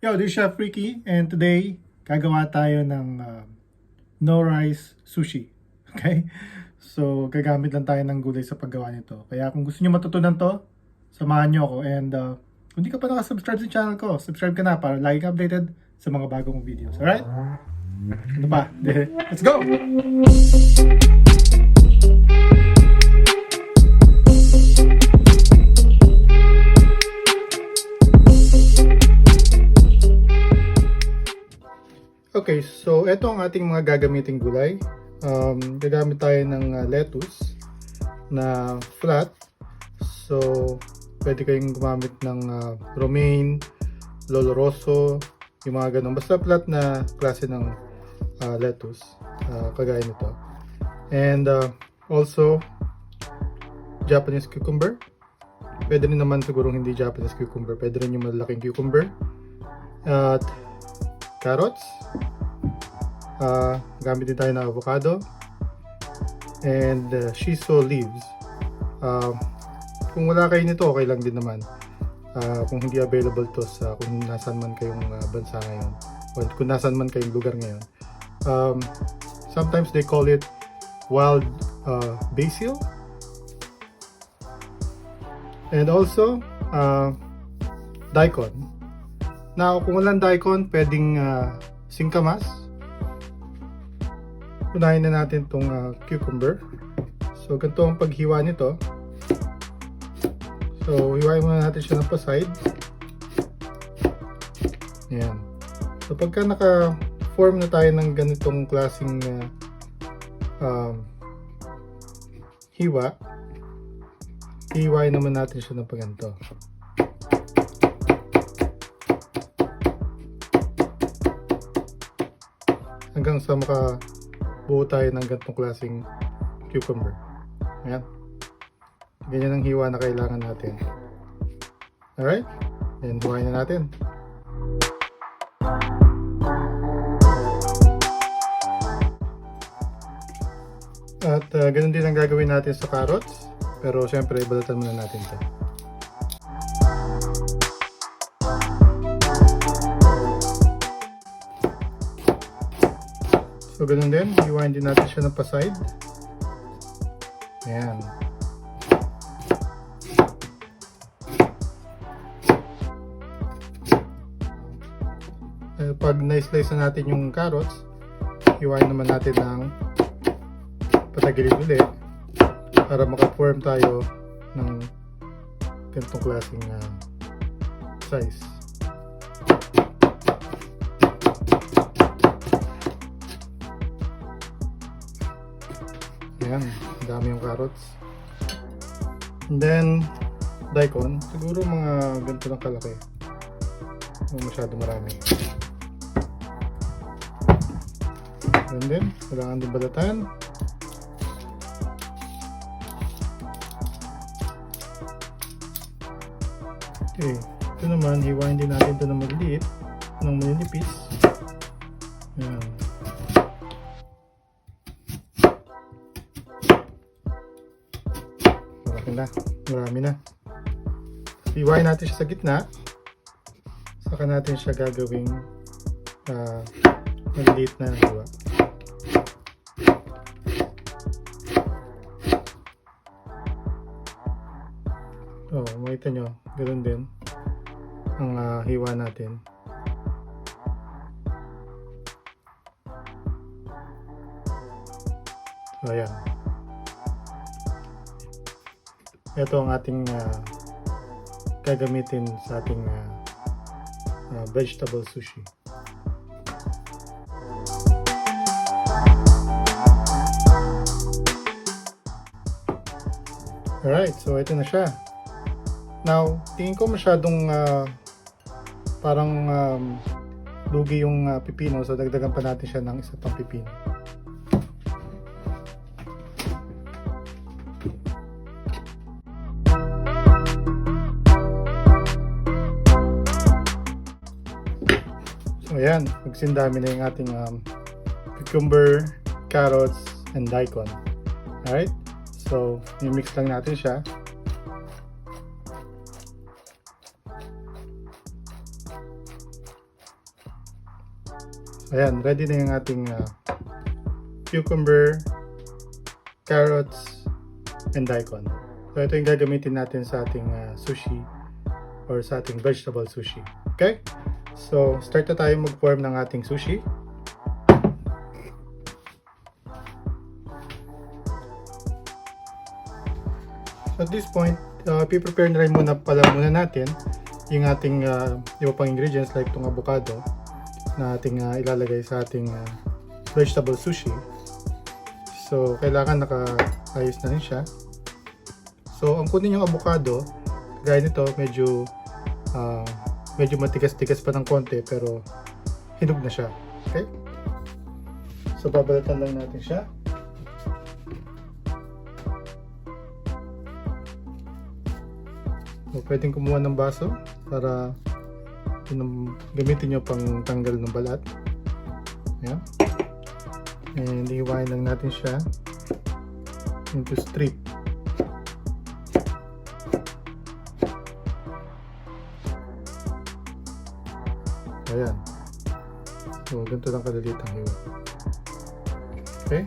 Yo, this is Chef Ricky and today gagawa tayo ng Nori sushi. Okay? So, gagamit lang tayo ng gulay sa paggawa nito. Kaya kung gusto niyo matutunan to, samahan niyo ako. And kung di ka pa nakasubscribe sa channel ko, subscribe ka na para lagi ka updated sa mga bagong videos. Alright? Ano pa? Let's go! Okay, so ito ang ating mga gagamiting gulay. Gagamit tayo ng lettuce na flat. So, pwede kayong gumamit ng romaine, lolo rosso, yung mga ganun. Basta flat na klase ng lettuce, kagaya nito. And also, Japanese cucumber. Pwede rin naman siguro hindi Japanese cucumber. Pwede rin yung malaking cucumber. At carrots. Gamit din tayo ng avocado and shiso leaves. Kung wala kayo nito, okay lang din naman. Kung hindi available to sa kung nasan man kayong bansa ngayon o kung nasan man kayong lugar ngayon. Sometimes they call it wild basil. And also daikon. Now, kung walang daikon, pwedeng singkamas. Unahin na natin itong cucumber. So, ganito ang paghiwa nito. So, hiwain muna natin siya ng pa-side. Ayan. So, pagka naka-form na tayo ng ganitong klaseng hiwa, hiwain naman natin siya ng pagganto. Hanggang sa makabuo tayo ng ganitong klaseng cucumber. Ayan. Ganyan ang hiwa na kailangan natin. Alright? Then, hiwain na natin. At ganun din ang gagawin natin sa carrots. Pero syempre, balatan muna natin ito. So, ganun din. Hiwain din natin siya ng pa-side. Ayan. Pag na-slice na natin yung carrots, hiwain naman natin ng patagilid ulit para maka-form tayo ng ganitong klaseng size. Ayan, dami yung carrots. And then, daikon. Siguro mga ganito lang kalaki. Hindi masyado marami. And then, kailangan din balatan. Okay, ito naman, hiwain din natin ito ng maliliit, ng maninipis. Ayan. Marami na. Hiwain natin siya sa gitna. Saka natin siya gagawing maliliit na hiwa. Makita nyo, ganoon din ang hiwa natin. So, ayan. Ito ang ating gagamitin sa ating vegetable sushi. Alright, so ito na siya. Now, tingin ko masyadong parang lugi yung pipino, so dagdagan pa natin siya ng isa pang pipino. So ayan, magsindami na yung ating cucumber, carrots, and daikon. Alright, so i-mix lang natin siya. Ayan, ready na yung ating cucumber, carrots, and daikon. So ito yung gagamitin natin sa ating sushi or sa ating vegetable sushi. Okay? So start na tayo mag-form ng ating sushi. At this point, prepare na rin muna natin yung ating iba pang ingredients like itong avocado na ating ilalagay sa ating vegetable sushi. So, kailangan nakaayos na rin siya. So, ang kunin yung avocado, gaya nito, medyo matigas-tigas pa ng konti pero hinog na siya. Okay? So, babalatan lang natin siya. So, pwedeng kumuha ng baso para gamitin nyo pang tanggal ng balat. Ayan. And iiwain lang natin siya into strip. Ayan. So, ganito lang kadalit ang hiwa. Okay.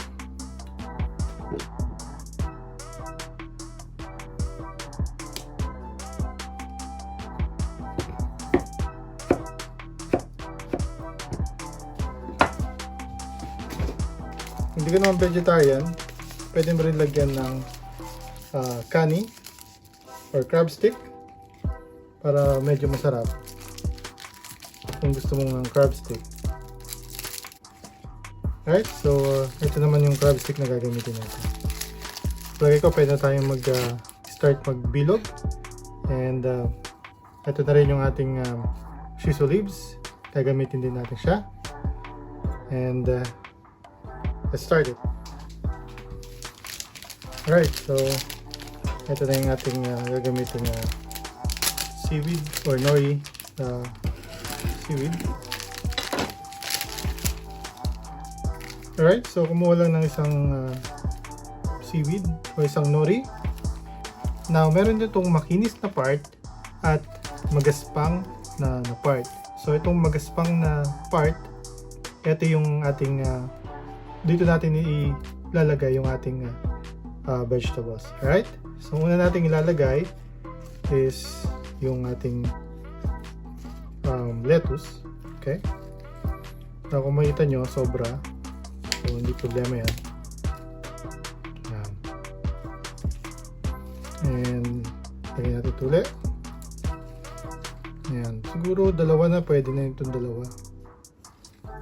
Hindi ka naman vegetarian, pwede mo rin lagyan ng kani or crabstick para medyo masarap kung gusto mong ng crabstick. Alright, so ito naman yung crabstick na gagamitin natin. Lagay ko, pwede na tayong start magbilog. And ito na rin yung ating shiso leaves. Gagamitin din natin siya. And let's start it. Alright, so ito na yung ating gagamitin seaweed or nori seaweed. Alright, so kumuha lang ng isang seaweed o isang nori. Now, meron ditong makinis na part at magaspang na part. So itong magaspang na part, ito yung ating dito natin ilalagay yung ating vegetables. Alright? So, una natin ilalagay is yung ating lettuce. Okay? So, kung makita nyo, sobra. So, hindi problema yan. Yan. And, lagyan natin ito ulit. Ayan. Siguro, dalawa na. Pwede na itong dalawa.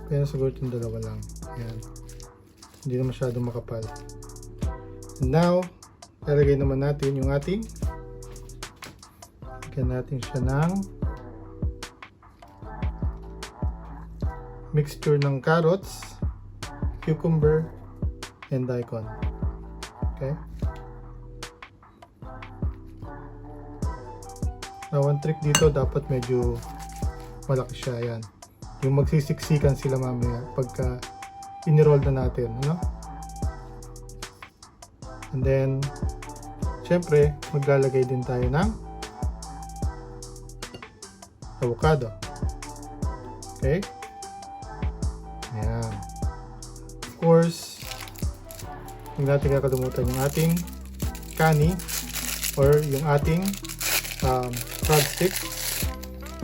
Kaya siguro itong dalawa lang. Ayan. Hindi na masyadong makapal. Now, lalagay naman natin yung ating lagyan natin siya ng mixture ng carrots, cucumber, and daikon. Okay? Now, one trick dito, dapat medyo malaki siya. Ayan. Yung magsisiksikan sila mamaya pagka in-roll na natin, ano? And then, syempre, maglalagay din tayo ng avocado. Okay? Ayan. Of course, hindi natin kakalimutan yung ating kani or yung ating crabstick.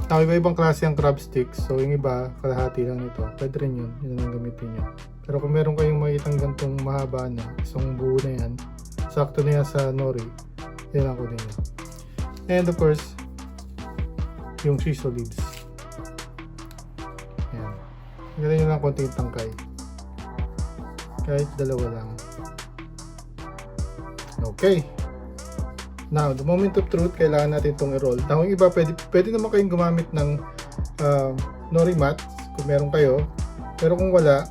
Now, iba-ibang klase ang crabstick. So, yung iba, kalahati lang ito. Pwede rin yun. Yun ang gamitin nyo. Pero kung meron kayong makitang gantong mahaba na, isang buo na yan, sakto na yan sa nori, yan ang kunin nyo. And of course, yung shiso leaves. Ayan. Ganyan nyo lang konting tangkay. Kahit dalawa lang. Okay. Now, the moment of truth, kailangan natin itong i-roll. Now, yung iba, pwede naman kayong gumamit ng nori mat kung meron kayo. Pero kung wala,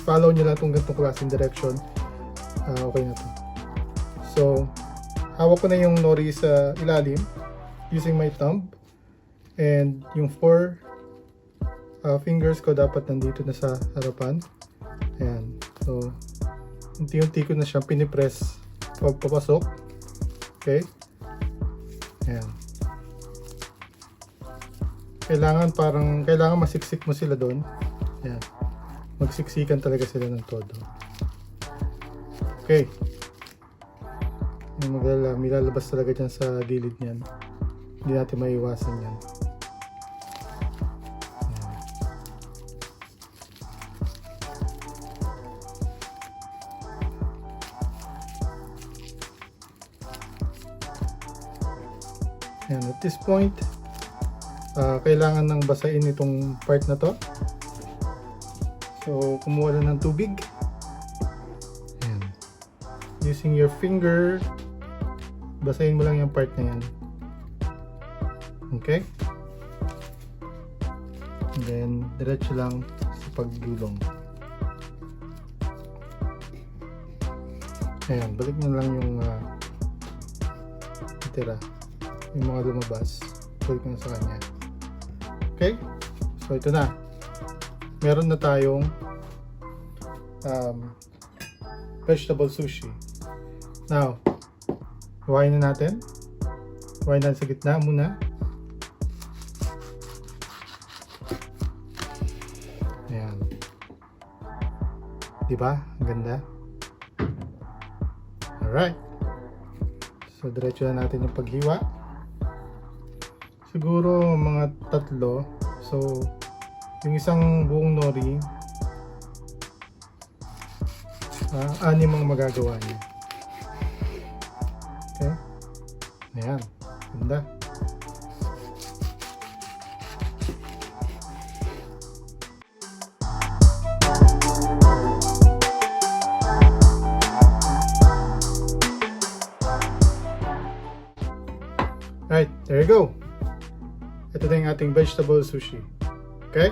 follow nyo lang itong ganitong klaseng direction. Okay na to. So, hawak ko na yung nori sa ilalim using my thumb. And yung 4 fingers ko dapat nandito na sa harapan. Ayan. So, unti-unti ko na siyang pinipress papasok. Okay? Ayan. Kailangan masiksik mo sila doon Yan. Magsiksikan talaga sila ng todo. Okay. May lalabas talaga dyan sa gilid niyan. Hindi natin maiwasan yan. Ayan, at this point, kailangan nang basahin itong part na to. So, kumuha lang ng tubig. Ayan. Using your finger, basahin mo lang yung part na yan. Okay? And then, diretso lang sa paggulong. Ayan, balik mo lang yung tira. Yung mga lumabas, balik mo sa kanya. Okay? So, ito na. Meron na tayong vegetable sushi. Now, huwain na natin. Huwain natin sa gitna muna. Ayan. Diba? Ang ganda. Alright. So, diretso na natin yung paghiwa. Siguro mga 3. So, yung isang buong nori, 6 ang magagawa niya. Okay? Ayan. Ganda. Alright, there you go. Ito na yung ating vegetable sushi. Okay?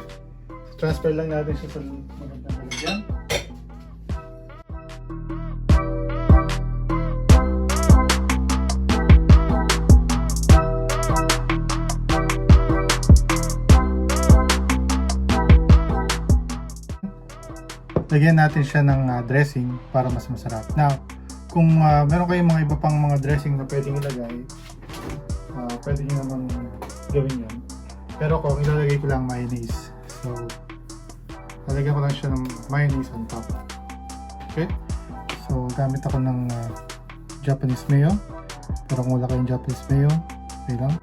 So, transfer lang natin siya sa magandang lalagyan. Lagyan natin siya ng dressing para mas masarap. Now, kung meron kayong mga iba pang mga dressing na pwedeng ilagay, pwede nyo naman gawin yun. Pero ako, ilalagay ko lang mayonnaise. So, lalagyan ko lang siya ng mayonnaise on top. Okay? So, gamit ako ng Japanese mayo. Pero kung wala kayong Japanese mayo, okay lang.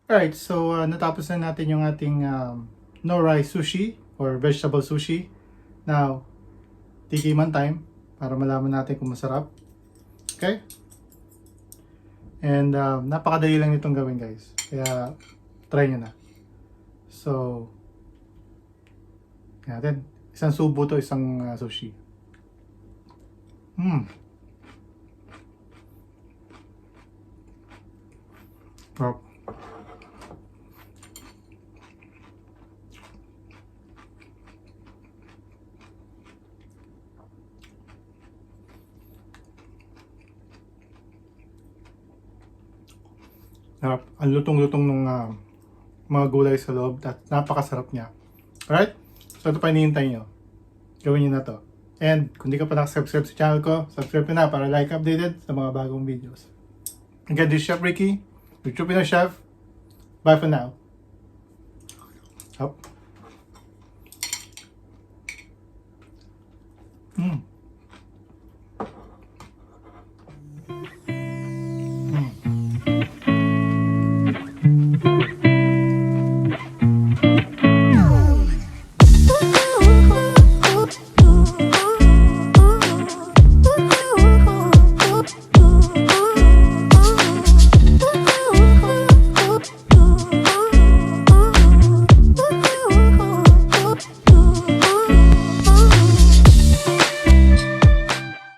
Alright, so natapos na natin yung ating Nori sushi or vegetable sushi. Now, tikiman time para malaman natin kung masarap. Okay? And napakadali lang nitong gawin, guys. Kaya try nyo na. So, natin. Isang subo to, isang sushi. Sarap. Ang lutong-lutong ng mga gulay sa loob at napakasarap niya. Alright? So ito pa hinihintay nyo. Gawin nyo na to. And kung di ka pa nakasubscribe sa channel ko, subscribe na para like updated sa mga bagong videos. Again, this is Chef Ricky, your true Pinoy chef. Bye for now. Up.